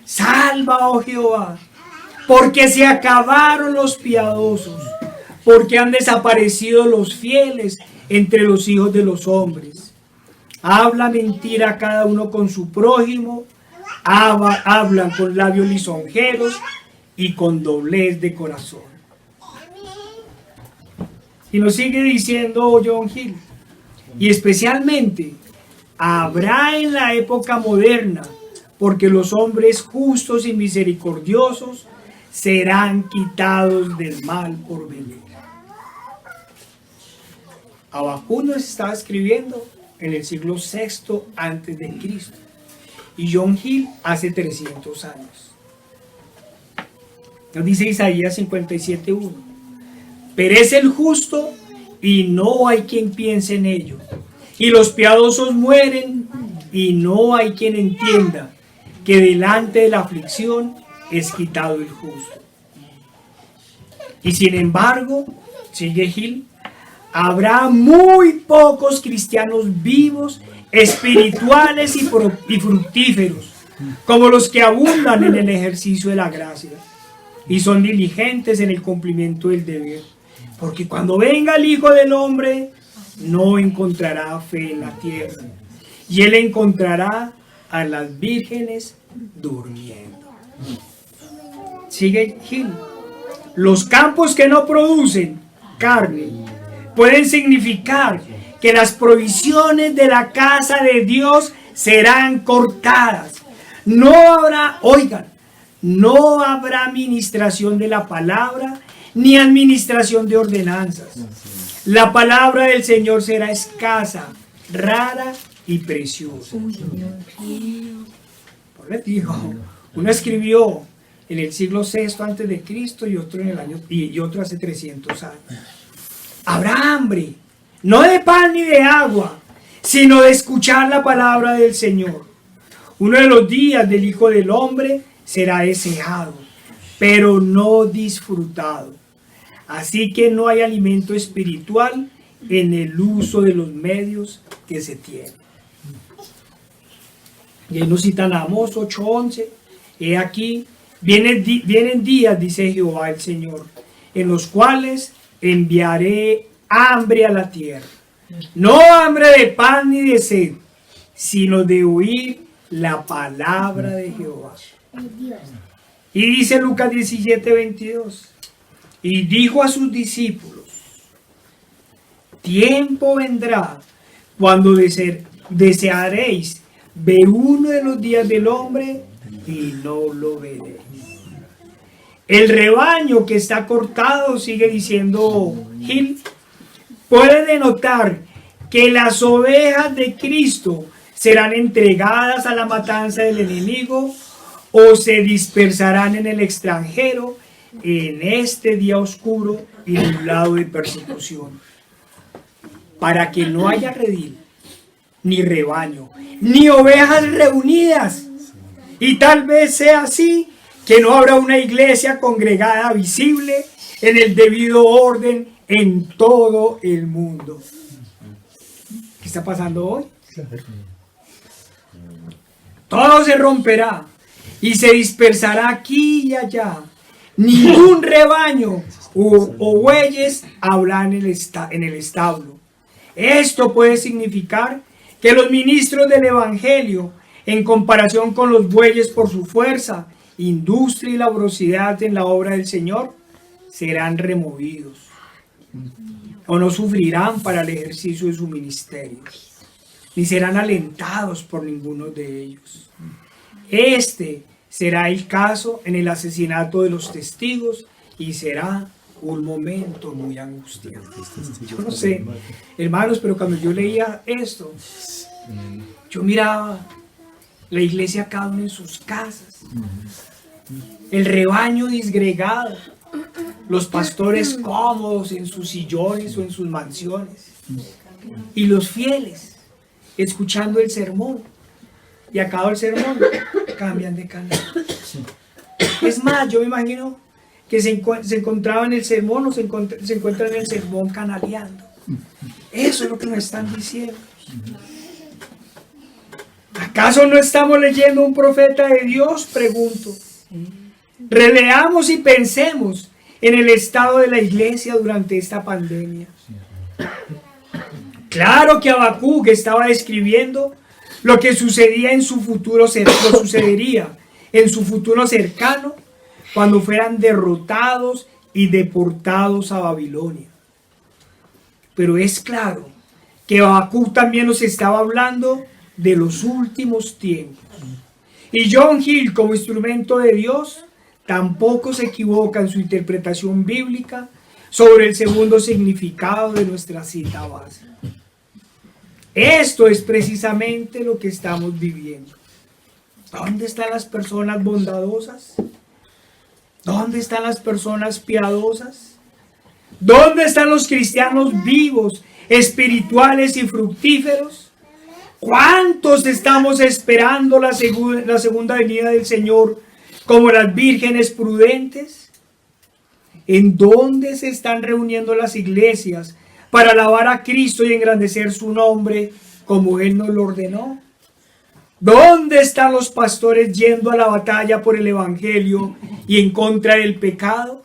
Salva, oh Jehová, porque se acabaron los piadosos, porque han desaparecido los fieles entre los hijos de los hombres. Habla mentira cada uno con su prójimo, hablan con labios lisonjeros y con doblez de corazón. Y nos sigue diciendo John Hill: y especialmente habrá en la época moderna, porque los hombres justos y misericordiosos serán quitados del mal por venir. Habacuc nos estaba escribiendo en el siglo VI antes de Cristo y John Hill hace 300 años. Nos dice Isaías 57:1: perece el justo y no hay quien piense en ello, y los piadosos mueren y no hay quien entienda que delante de la aflicción es quitado el justo. Y sin embargo, sigue Hill, habrá muy pocos cristianos vivos, espirituales y fructíferos, como los que abundan en el ejercicio de la gracia y son diligentes en el cumplimiento del deber. Porque cuando venga el Hijo del Hombre, no encontrará fe en la tierra, y Él encontrará a las vírgenes durmiendo. Sigue Hill. Los campos que no producen carne pueden significar que las provisiones de la casa de Dios serán cortadas. No habrá, oigan, no habrá administración de la palabra ni administración de ordenanzas. La palabra del Señor será escasa, rara y preciosa. Por les digo, uno escribió en el siglo VI antes de Cristo y otro en el año y otro hace 300 años. Habrá hambre, no de pan ni de agua, sino de escuchar la palabra del Señor. Uno de los días del Hijo del Hombre será deseado, pero no disfrutado. Así que no hay alimento espiritual en el uso de los medios que se tienen. Y ahí nos citan Amós 8:11. He aquí, vienen días, dice Jehová el Señor, en los cuales enviaré hambre a la tierra. No hambre de pan ni de sed, sino de oír la palabra de Jehová. Y dice Lucas 17:22. Y dijo a sus discípulos: tiempo vendrá cuando desearéis ver uno de los días del hombre y no lo veréis. El rebaño que está cortado, sigue diciendo Hill, puede denotar que las ovejas de Cristo serán entregadas a la matanza del enemigo o se dispersarán en el extranjero en este día oscuro y nublado de persecución, para que no haya redil, ni rebaño, ni ovejas reunidas. Y tal vez sea así, que no habrá una iglesia congregada visible en el debido orden en todo el mundo. ¿Qué está pasando hoy? Todo se romperá y se dispersará aquí y allá. Ningún rebaño o bueyes habrá en el establo. Esto puede significar que los ministros del Evangelio, en comparación con los bueyes por su fuerza, industria y laboriosidad en la obra del Señor, serán removidos o no sufrirán para el ejercicio de su ministerio, ni serán alentados por ninguno de ellos. Este será el caso en el asesinato de los testigos y será un momento muy angustiante. Yo no sé, hermanos, pero cuando yo leía esto, yo miraba la iglesia cada uno en sus casas, el rebaño disgregado, los pastores cómodos en sus sillones o en sus mansiones, y los fieles escuchando el sermón, y acabado el sermón cambian de canal. Es más, yo me imagino que se encontraban en el sermón o se encuentran en el sermón canaleando. Eso es lo que nos están diciendo. ¿Acaso no estamos leyendo un profeta de Dios? Pregunto. Releamos y pensemos en el estado de la iglesia durante esta pandemia. Claro que Habacuc estaba describiendo lo que sucedería en su futuro cercano cuando fueran derrotados y deportados a Babilonia. Pero es claro que Habacuc también nos estaba hablando de los últimos tiempos. Y John Hill, como instrumento de Dios, tampoco se equivoca en su interpretación bíblica, sobre el segundo significado de nuestra cita base. Esto es precisamente lo que estamos viviendo. ¿Dónde están las personas bondadosas? ¿Dónde están las personas piadosas? ¿Dónde están los cristianos vivos, espirituales y fructíferos? ¿Cuántos estamos esperando la segunda venida del Señor como las vírgenes prudentes? ¿En dónde se están reuniendo las iglesias para alabar a Cristo y engrandecer su nombre como Él nos lo ordenó? ¿Dónde están los pastores yendo a la batalla por el Evangelio y en contra del pecado?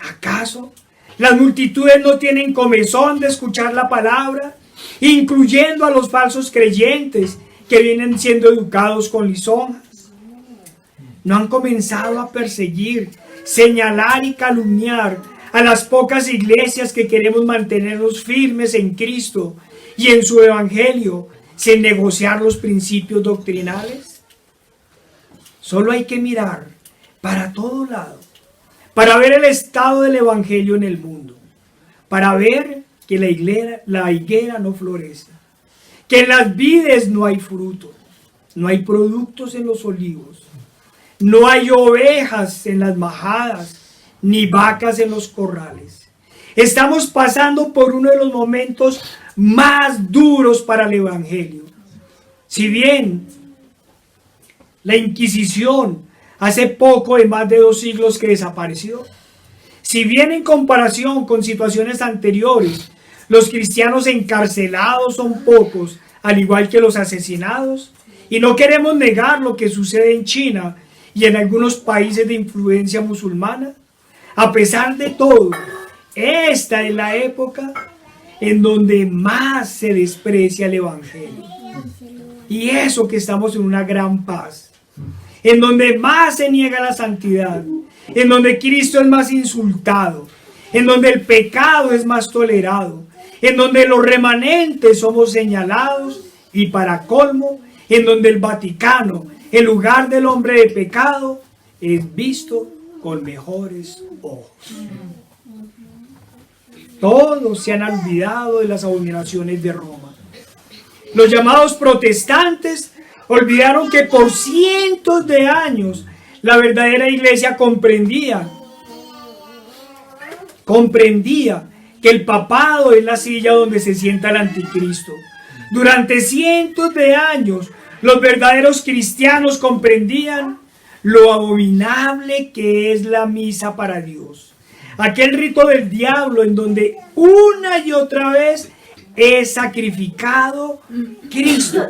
¿Acaso las multitudes no tienen comezón de escuchar la palabra, incluyendo a los falsos creyentes que vienen siendo educados con lisonjas? ¿No han comenzado a perseguir, señalar y calumniar a las pocas iglesias que queremos mantenernos firmes en Cristo y en su Evangelio, sin negociar los principios doctrinales? Solo hay que mirar para todo lado, para ver el estado del Evangelio en el mundo, para ver que la higuera no florece, que en las vides no hay fruto, no hay productos en los olivos, no hay ovejas en las majadas, ni vacas en los corrales. Estamos pasando por uno de los momentos más duros para el Evangelio. Si bien la Inquisición hace poco de más de 2 siglos que desapareció, si bien en comparación con situaciones anteriores, los cristianos encarcelados son pocos, al igual que los asesinados, y no queremos negar lo que sucede en China y en algunos países de influencia musulmana, a pesar de todo, esta es la época en donde más se desprecia el Evangelio. Y eso que estamos en una gran paz, en donde más se niega la santidad, en donde Cristo es más insultado, en donde el pecado es más tolerado, en donde los remanentes somos señalados y para colmo, en donde el Vaticano, el lugar del hombre de pecado, es visto con mejores ojos. Todos se han olvidado de las abominaciones de Roma. Los llamados protestantes olvidaron que por cientos de años la verdadera iglesia comprendía que el papado es la silla donde se sienta el anticristo. Durante cientos de años los verdaderos cristianos comprendían lo abominable que es la misa para Dios. Aquel rito del diablo en donde una y otra vez es sacrificado Cristo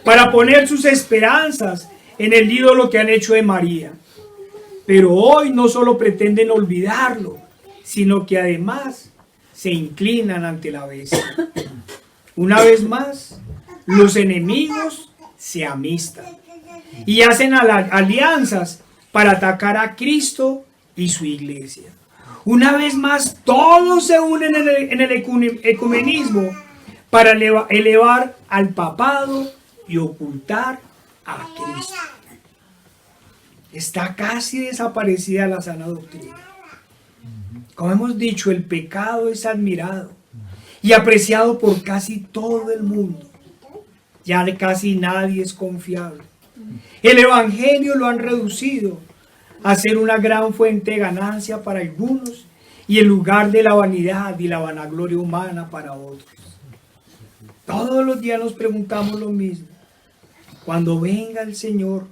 para poner sus esperanzas en el ídolo que han hecho de María. Pero hoy no solo pretenden olvidarlo, sino que además se inclinan ante la bestia. Una vez más, los enemigos se amistan y hacen alianzas para atacar a Cristo y su iglesia. Una vez más, todos se unen en el ecumenismo para elevar al papado y ocultar a Cristo. Está casi desaparecida la sana doctrina. Como hemos dicho, el pecado es admirado y apreciado por casi todo el mundo. Ya de casi nadie es confiable. El Evangelio lo han reducido a ser una gran fuente de ganancia para algunos y el lugar de la vanidad y la vanagloria humana para otros. Todos los días nos preguntamos lo mismo. Cuando venga el Señor,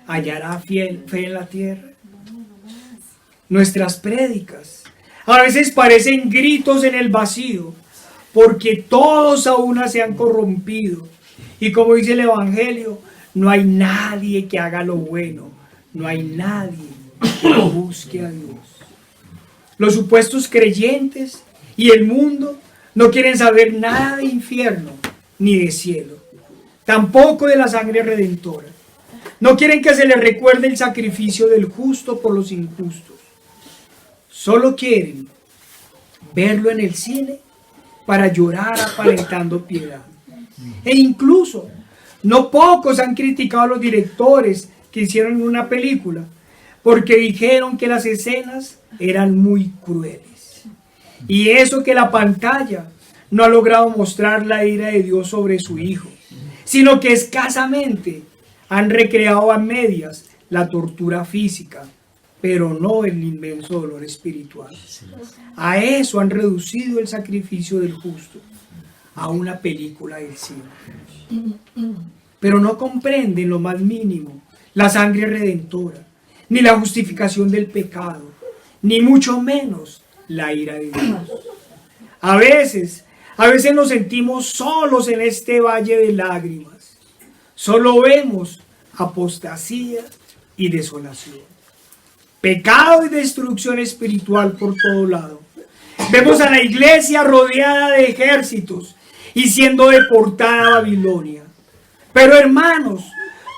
¿hallará fe en la tierra? Nuestras prédicas a veces parecen gritos en el vacío, porque todos a una se han corrompido. Y como dice el Evangelio, no hay nadie que haga lo bueno, no hay nadie que busque a Dios. Los supuestos creyentes y el mundo no quieren saber nada de infierno ni de cielo, tampoco de la sangre redentora. No quieren que se les recuerde el sacrificio del justo por los injustos. Solo quieren verlo en el cine para llorar aparentando piedad. E incluso, no pocos han criticado a los directores que hicieron una película porque dijeron que las escenas eran muy crueles. Y eso que la pantalla no ha logrado mostrar la ira de Dios sobre su Hijo, sino que escasamente han recreado a medias la tortura física, pero no el inmenso dolor espiritual. A eso han reducido el sacrificio del justo, a una película del cine. Pero no comprenden lo más mínimo la sangre redentora, ni la justificación del pecado, ni mucho menos la ira de Dios. A veces nos sentimos solos en este valle de lágrimas. Solo vemos apostasía y desolación, pecado y destrucción espiritual por todo lado. Vemos a la iglesia rodeada de ejércitos y siendo deportada a Babilonia. Pero hermanos,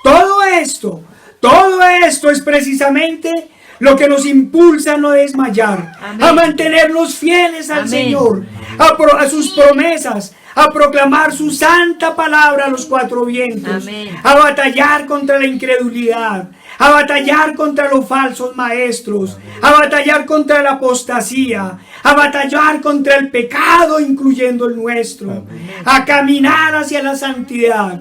todo esto es precisamente lo que nos impulsa a no desmayar, amén, a mantenernos fieles al amén, Señor, a sus promesas, a proclamar su santa palabra a los cuatro vientos, amén, a batallar contra la incredulidad, a batallar contra los falsos maestros, a batallar contra la apostasía, a batallar contra el pecado, incluyendo el nuestro, a caminar hacia la santidad.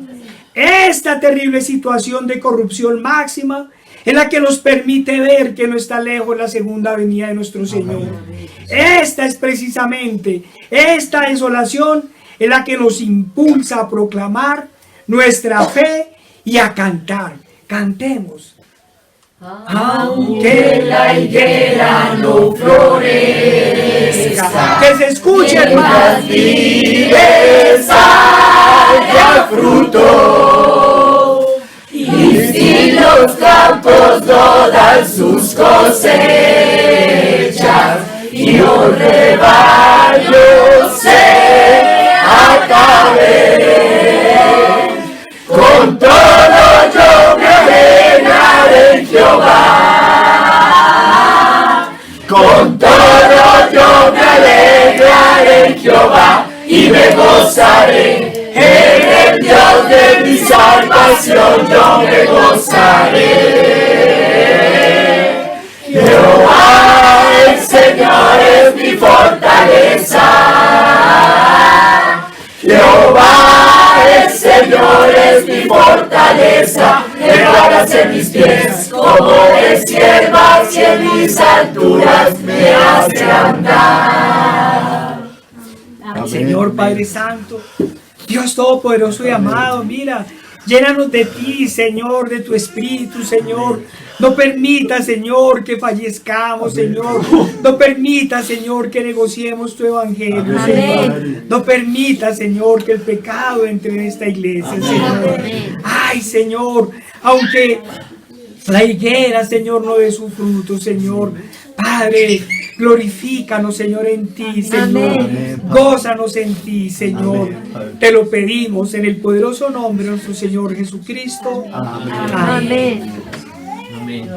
Esta terrible situación de corrupción máxima es la que nos permite ver que no está lejos la segunda venida de nuestro Señor. Esta es precisamente, esta desolación es la que nos impulsa a proclamar nuestra fe y a cantar. Cantemos. Aunque la higuera no florezca, que se escuche, hermano, vive, salga fruto, y si los campos no dan sus cosechas, y los rebaños se acaben, con todo yo me alegraré en Jehová, con todo yo me alegraré en Jehová, y me gozaré en el Dios de mi salvación, yo me gozaré. Jehová el Señor es mi fortaleza, Jehová el Señor es mi fortaleza, elevadas en mis pies como de siervas y en mis alturas me hace andar. Amén. Señor Padre Santo, Dios Todopoderoso y amado, mira, llénanos de ti, Señor, de tu Espíritu, Señor. No permita, Señor, que fallezcamos, Señor. No permita, Señor, que negociemos tu evangelio, Señor. No permita, Señor, que el pecado entre en esta iglesia, Señor. Ay, Señor, aunque la higuera, Señor, no dé su fruto, Señor. Padre, glorifícanos, Señor, en ti, Señor. Amén. Gózanos en ti, Señor. Amén. Te lo pedimos en el poderoso nombre de nuestro Señor Jesucristo. Amén. Amén. Amén.